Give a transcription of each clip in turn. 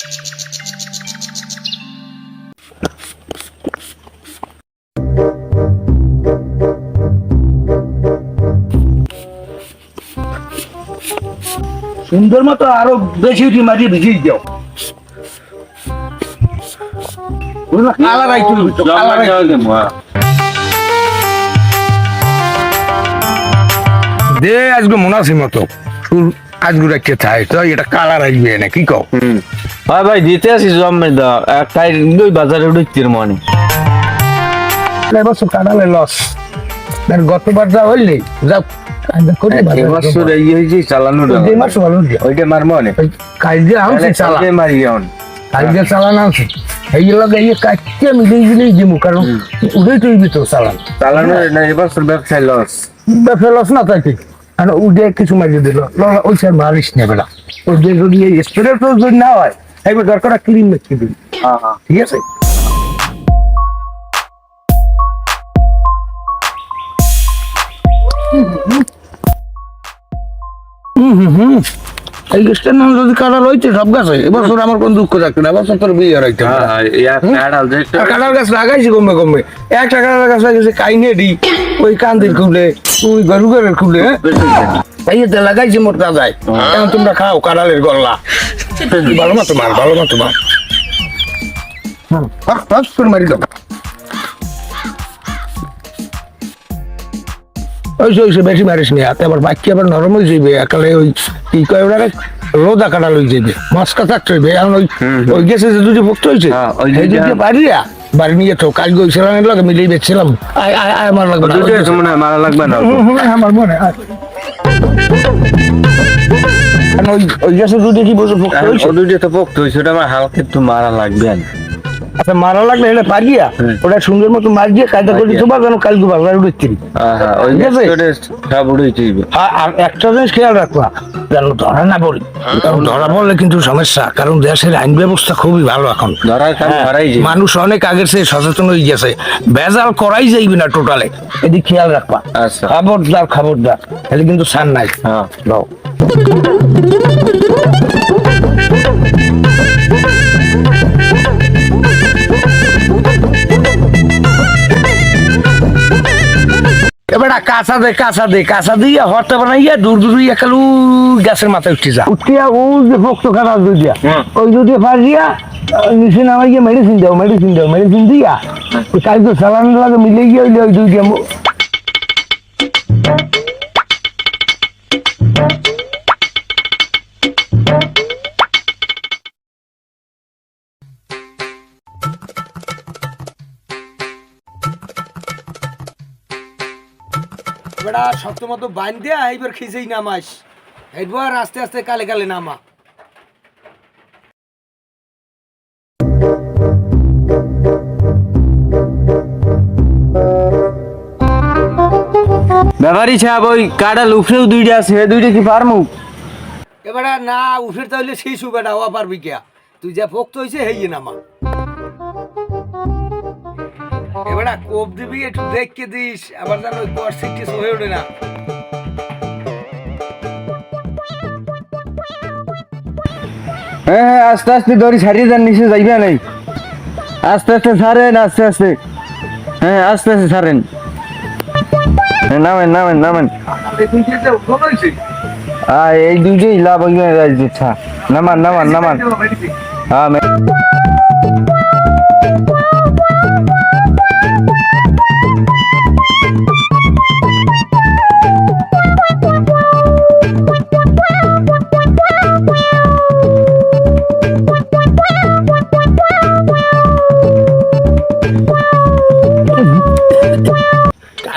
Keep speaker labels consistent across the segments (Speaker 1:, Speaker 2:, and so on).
Speaker 1: সুন্দর মতো আরো বেশি উঠি মাটি ভিজিয়ে দাও দে আজকে মনাসি মতো আজকে রেখে থাই তো এটা কালার আসবে না কি কও
Speaker 2: ভাই ভাই দিতে আসি জমে দাও একটাই দুই বাজারে ঢুকতির মনে
Speaker 1: এবার কাটালে লস গতবার যা হইলে যা
Speaker 2: চালানো ওইটা মারবো অনেক
Speaker 1: কাজে আনছি কাজে চালান আনছি এইগুলো কাটতে মিলিয়ে মিলিয়ে দিবো কারণ উঠে তুইবি তো চালানো
Speaker 2: এবার ব্যবসায় লস
Speaker 1: না তাই আর উঠে কিছু মারিয়ে দিল ওই স্যার মারিস না বেলা ওই যে যদি স্প্রে তো যদি না হয় একবার দরকার ক্লিন মেখে দিবি ঠিক আছে এই গাছটার নাম যদি কাঁঠাল হইছে সব গাছে এবছর আমার কোন দুঃখ থাকবে না এবছর তোর বিয়ে হইতে কাঁঠাল গাছ লাগাইছি কমে কমে একটা কাঁঠাল গাছ লাগাইছে কাইনে দি ওই কান্দির খুলে ওই গরু গরের খুলে এইতে লাগাইছি মোট কাজায় এখন তোমরা খাও কাঁঠালের গল্লা ভালো মতো মার মারি দাও ওই বেশি মারিস নি হাতে আবার বাকি আবার নরম হয়ে যাবে একালে ওই কি কয় ওরা রোদা কাটাল হয়ে যাবে মস্কা থাকতে হইবে এখন ওই গেছে যে দুটি ভক্ত হয়েছে এই দুটি পারিয়া বাড়ি নিয়ে তো কাজ গেছিলাম লাগে মিলিয়ে বেচছিলাম আমার লাগবে না
Speaker 2: মারা লাগবে না
Speaker 1: আমার মনে ওই গেছে দুটি কি বলছো ভক্ত হয়েছে
Speaker 2: দুটি তো ভক্ত হয়েছে ওটা আমার হালকা একটু মারা লাগবে
Speaker 1: আচ্ছা মারা লাগলে এটা পারিয়া ওটা সুন্দর মতো মার দিয়ে কায়দা করে তোমার যেন কালকে বাজারে উঠছি আর একটা জিনিস খেয়াল রাখবা যেন ধরা না পড়ি কারণ ধরা পড়লে কিন্তু সমস্যা কারণ দেশের আইন ব্যবস্থা খুবই ভালো এখন মানুষ অনেক আগের চেয়ে সচেতন হয়ে গেছে ভেজাল করাই যাইবি না টোটালে এদিকে খেয়াল রাখবা খবরদার এটা কিন্তু সার নাই দাও এবার কাঁচা দিয়ে হরতে বানাইয়া দূর একালু গাছের মাথায় উঠে যা উঠিয়া ও যে ভক্ত খারাপ দিয়া ওই দুটি ফাঁসিয়া নিচে নামাইয়া মেডিসিন দিয়া ওই কাজ তো চালানোর লাগে মিলে গিয়ে ওই দুই দিয়ে বেড়া শক্ত মতো বাইন দিয়া এইবার খিচেই নামাইস এইবার আস্তে আস্তে কালে কালে নামা
Speaker 2: ব্যাপারই সাহেব ওই কাঁঠাল উপরেও দুইটা আছে দুইটা কি পারমু
Speaker 1: এবারে না উঠে তাহলে শিশু বেটা হওয়া পারবি কে তুই যা ভক্ত হয়েছে হেয়ে নামা এবারে কোপ দিবি একটু দেখকে দিস আবার যেন ওই পর সিটটি হয়ে ওঠে না
Speaker 2: হ্যাঁ আস্তে আস্তে দড়ি ছাড়িয়ে যান নিচে যাইবে নাই আস্তে আস্তে ছাড়েন হ্যাঁ আস্তে আস্তে ছাড়েন নামেন এই দুইটাই লাভ নামান হ্যাঁ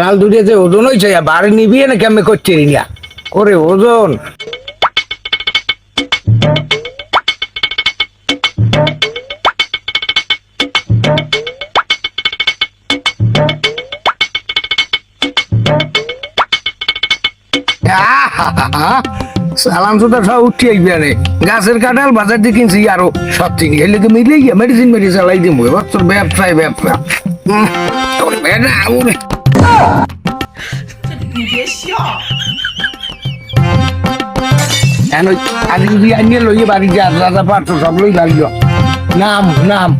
Speaker 1: কাঁঠাল দুটিতে ওজন হয়েছে বাড়ি নিবি না কেমন করছে না করে ওজন সালাম তো সব উঠে আইবে রে গাছের কাঁঠাল বাজার দিয়ে কিনছি আরো সব চিনি এর লেগে মিলে গিয়ে মেডিসিন চালাই দিব এবার তোর ব্যবসায় ব্যবসা তোর বেড়া ওরে
Speaker 3: 你别笑。
Speaker 1: এখন ওই আগে যদি আনিয়ে লইয়ে বাড়ি যা রাজা পারছো সব লই লাগিও নাম নাম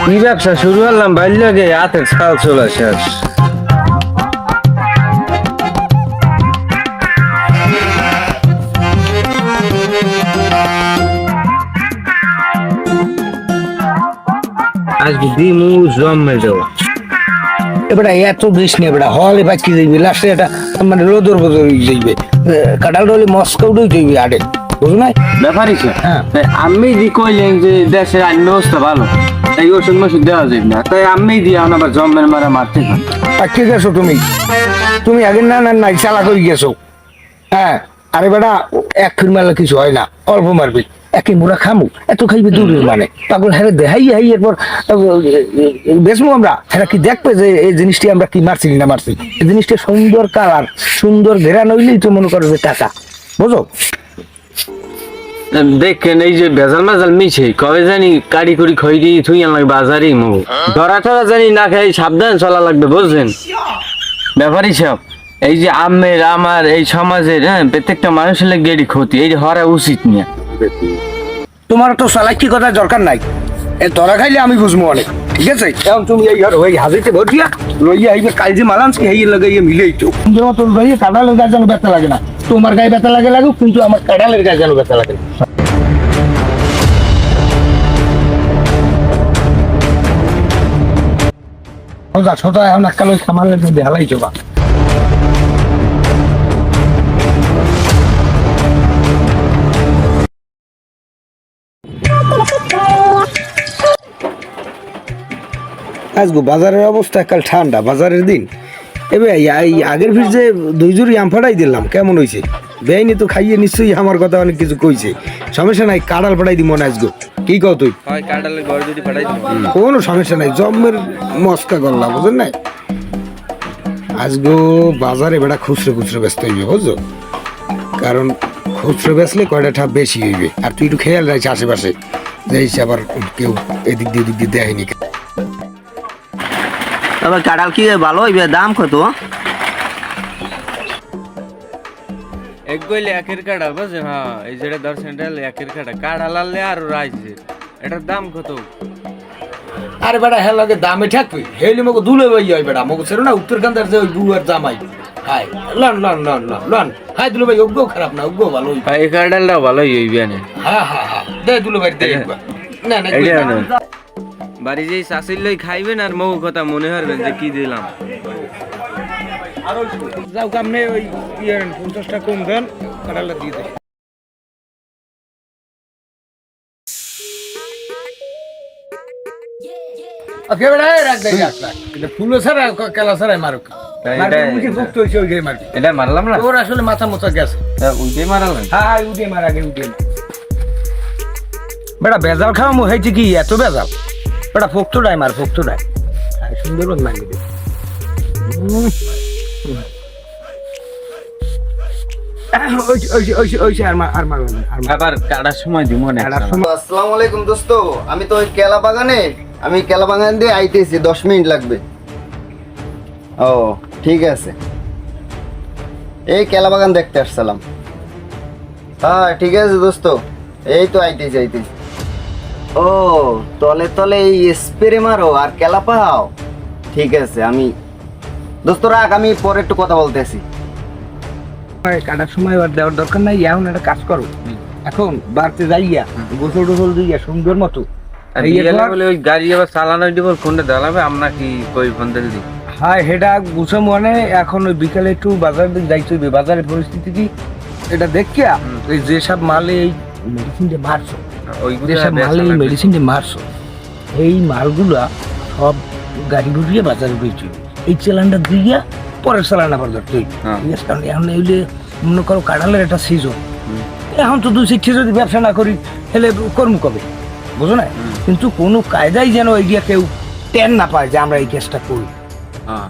Speaker 2: কি ব্যবসা শুরু করলাম বাইর লাগে হাতের ছাল চলে শেষ আজকে দিমু জমে দেওয়া
Speaker 1: এবারে এত দিস নে এবারে হলে বাকি যাইবে লাস্টে এটা মানে রোদর বদর যাইবে কাটাল রলে মস্কোটাই যাইবে আড়ে বুঝো না
Speaker 2: ব্যাপারই
Speaker 1: হ্যাঁ
Speaker 2: আমি দি কইলেন যে দেশের আইন ব্যবস্থা ভালো তাই ওষুধ মশুদ দেওয়া যায় না তাই আমি দিয়ে আবার জমের মারা মারতে হয়
Speaker 1: পাঠিয়ে গেছো তুমি আগে না না নাই চালা করে গেছো হ্যাঁ আরে বেটা এক ফির মারলে কিছু হয় না অল্প মারবি একে মোরা খামু এত খাইবে দূরের মানে পাগল হ্যাঁ দেখাই এরপর বেসমু আমরা হ্যাঁ কি দেখবে যে এই জিনিসটি আমরা কি মারছি না মারছি এই জিনিসটা সুন্দর কালার সুন্দর ঘেরা নইলেই তো মনে করবে টাকা বুঝো
Speaker 2: দেখেন এই যে ভেজাল মেজাল মিছে কবে জানি কারি কুড়ি খইরি থুই লাগে বাজারই মু ধরা টরা জানি না খাই সাবধান চলা লাগবে বুঝছেন ব্যাপারই সব এই যে আমের আমার এই সমাজের হ্যাঁ প্রত্যেকটা মানুষের গেড়ি ক্ষতি এই যে হরা উচিত নিয়ে
Speaker 1: তোমার তো চালাকি কথা দরকার নাই এ তোরা খাইলে আমি বুঝবো অনেক ঠিক আছে এখন তুমি এই ঘর ওই হাজিতে ভরিয়া লইয়া আইবে কাল যে মালানসকে এই লাগাইয়া মিলেই তো যেমন তোর ভাই কাঁঠালের গাছ যেন ব্যথা লাগে না তোমার গায়ে ব্যথা লাগে লাগুক কিন্তু আমার কাঁঠালের গাছ যেন ব্যথা লাগে না সোজা সোজা এখন একটা লোক সামালের মধ্যে হালাই চোবা আজগো বাজারের অবস্থা কাল ঠান্ডা বাজারের দিন এবার এই আগের ফির যে দুই জুড়ি আম ফাটাই দিলাম কেমন হয়েছে বেআইনি তো খাইয়ে নিশ্চয়ই আমার কথা অনেক কিছু কইছে সমস্যা নাই কাঁড়াল ফাটাই দিব মনে আজগো কি কও তুই কোনো সমস্যা নাই জম্মের মস্কা করলা বুঝলেন নাই আজগো বাজারে বেড়া খুচরো খুচরো ব্যস্ত হইবে বুঝছো কারণ খুচরো বেচলে কয়টা ঠাপ বেশি হইবে আর তুই একটু খেয়াল রাখিস আশেপাশে যে আবার কেউ এদিক দিয়ে দেয়নি
Speaker 3: তবে কাঁঠাল কি ভালো হইবে দাম কত
Speaker 2: এক গইলে একের কাটা বুঝছেন হ্যাঁ এই যেটা দর্শন একের কাটা কাটা লাললে আর রাইছে এটার দাম কত
Speaker 1: আরে বেটা হ্যাঁ লাগে দামে ঠাকবে হেলি মগো দুলে বই হয় বেটা মগো ছেড়ো না উত্তরকান্দার যে ওই বুয়ার জামাই হাই লন লন লন লন লন হাই দুলে ভাই ওগো খারাপ না ওগো ভালো হইবে
Speaker 2: এই কাটালটা ভালোই হইবে না
Speaker 1: হ্যাঁ হ্যাঁ হ্যাঁ দে দুলে ভাই দে একবার না না
Speaker 2: বাড়ি যেই শাশুড় লই খাইবেন আর মৌ কথা মনে হারবেন যে কি দিলাম
Speaker 1: যাও কামনে ওই 50 টাকা কম দেন কাটালে দিয়ে দে ওকে বেটা রাখ দে এটা ফুলো ছাড়া কেলা ছাড়া মারুক
Speaker 2: এটা মারলাম না
Speaker 1: তোর আসলে মাথা মোচা গেছে
Speaker 2: উইটাই মারালাম
Speaker 1: হ্যাঁ উঠে মার আগে উঠে বেটা বেজাল খাওয়া মো হয়েছে কি এত বেজাল বেটা ফোক্তো ডাই মার ফোক্তো ডাই সুন্দর মারি দে
Speaker 2: আবার কাটার সময় দিব না
Speaker 3: আসসালামু আলাইকুম দোস্ত আমি তো ওই কেলা বাগান দিয়ে আইতেছি 10 মিনিট লাগবে ও ঠিক আছে এই কেলা বাগান দেখতে আসসালাম হ্যাঁ ঠিক আছে দোস্ত এই তো আইতেছি ও তলে তলে এই স্প্রে মারো আর কেলা পাও ঠিক আছে আমি দোস্ত রাখ আমি পরে একটু কথা বলতেছি
Speaker 1: কাটার সময় আর দেওয়ার দরকার নাই এখন একটা কাজ করো এখন বাড়তে যাইয়া গোসল টোসল দিয়া সুন্দর মতো
Speaker 2: ওই গাড়ি আবার চালানো দিব ফোনটা দেওয়ালাবে আমরা কি কই ফোন দিই
Speaker 1: হ্যাঁ হেডা গুছা মনে এখন ওই বিকালে একটু বাজারের দিকে যাইতে হইবে বাজারের পরিস্থিতি কি এটা দেখিয়া এই যেসব মালে এই মেডিসিন যে মারছো যেসব মালে এই মেডিসিন যে মারছো এই মালগুলা সব গাড়ি ঘুরিয়ে বাজারে বেচি এই চালানটা দিয়া পরের চালান আবার ধরতে ঠিক আছে কারণ এখন এইলে মনে করো কাঁঠালের একটা সিজন এখন তো দুই শিক্ষা যদি ব্যবসা না করি তাহলে কর্ম কবে বুঝো না কিন্তু কোনো কায়দাই যেন এগিয়ে কেউ টেন না পায় যে আমরা এই কেসটা করি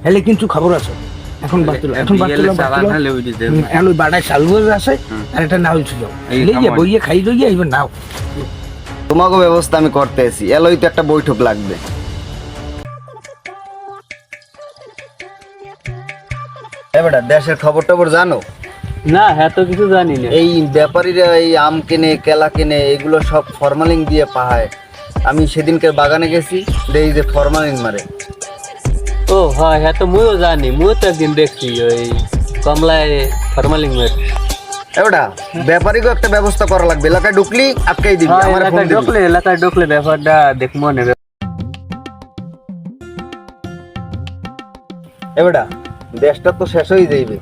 Speaker 1: হেলে কিন্তু খবর আছে এখন এখন বাড়ায় চালু আছে আর এটা নাও ছিল বইয়ে খাই লইয়া এবার নাও
Speaker 3: তোমাকে ব্যবস্থা আমি করতেছি এলোই তো একটা বৈঠক লাগবে এবারে দেশের খবর টবর জানো
Speaker 2: না এত কিছু জানি না।
Speaker 3: এই ব্যাপারীরা এই আম কেনে কেলা কেনে এগুলো সব ফরমালিন দিয়ে পাহায়। আমি সেদিনকে বাগানে গেছি, দেখি যে ফরমালিন মারে।
Speaker 2: ও হয় হ্যাঁ, তো মুইও জানি, মুইও তো একদিন দেখছি ওই কমলায় ফরমালিন মেরে।
Speaker 3: এবারটা ব্যাপারীকে একটা ব্যবস্থা করা লাগবে, এলাকায় ঢুকলি আটকাই দিবি, আমার ফোন দিবি।
Speaker 2: এলাকায় ঢুকলে ব্যাপারটা দেখবো নেবে।
Speaker 3: এবারটা দেশটা তো শেষ হয়ে যাইবে,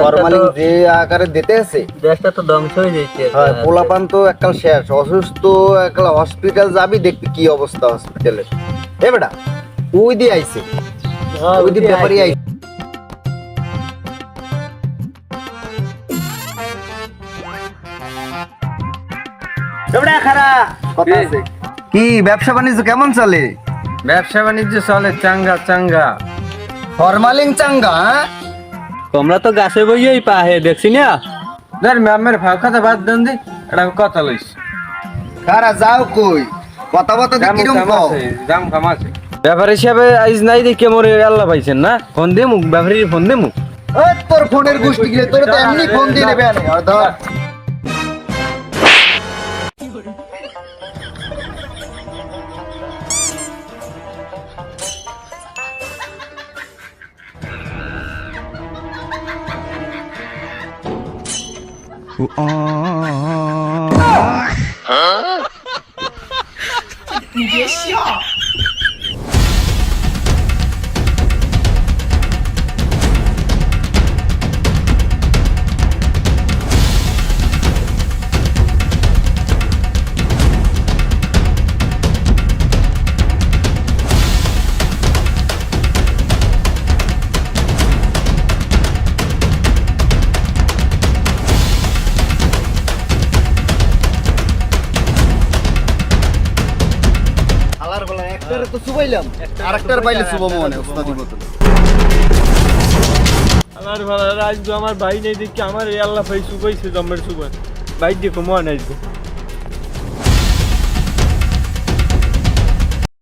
Speaker 3: ফরমালিন যে আকারে দিতে আছে,
Speaker 2: দেশটা তো ধ্বংস হয়ে যাচ্ছে।
Speaker 3: হয় পোলাপান তো এককাল শেষ, অসুস্থ এককাল হসপিটাল যাবি, দেখবি কি অবস্থা হসপিটালের। এবারটা ওই দিয়ে আইছে, ওই দিয়ে ব্যাপারী আইছে। এবারটা খারা কথা আছে। কি ব্যবসা বাণিজ্য কেমন চলে?
Speaker 2: ব্যবসা বাণিজ্য চলে চাঙ্গা চাঙ্গা।
Speaker 3: ফরমালিন চাঙ্গা, হ্যাঁ?
Speaker 2: তোমরা তো গাছে বইয়েই পাহে দেখছি না। ধর ম্যামের ভাব খাতা বাদ দেন দি, এটা কথা লইস।
Speaker 3: খারা যাও কই, কথা বলতে কিরম কও?
Speaker 2: দাম কম আছে। ব্যাপার হিসাবে আইজ নাই দেখে মোরে আল্লাহ পাইছেন না। ফোন দে মুখ ব্যাপারীর ফোন দে মুখ।
Speaker 3: ওই তোর ফোনের গোষ্ঠী গিলে তোর তো এমনি ফোন দিয়ে নেবে আনে। আর ধর আলার বলা একটারে তো সুবাইলাম, আরেকটার পাইলে সুবা মনে ওস্তাদি মতো।
Speaker 2: আমার ভালো রাজু আমার ভাই নেই দেখি আমার এই আল্লাহ ভাই সুবাইছে জমের সুবাই ভাই দেখো মনে আসবে।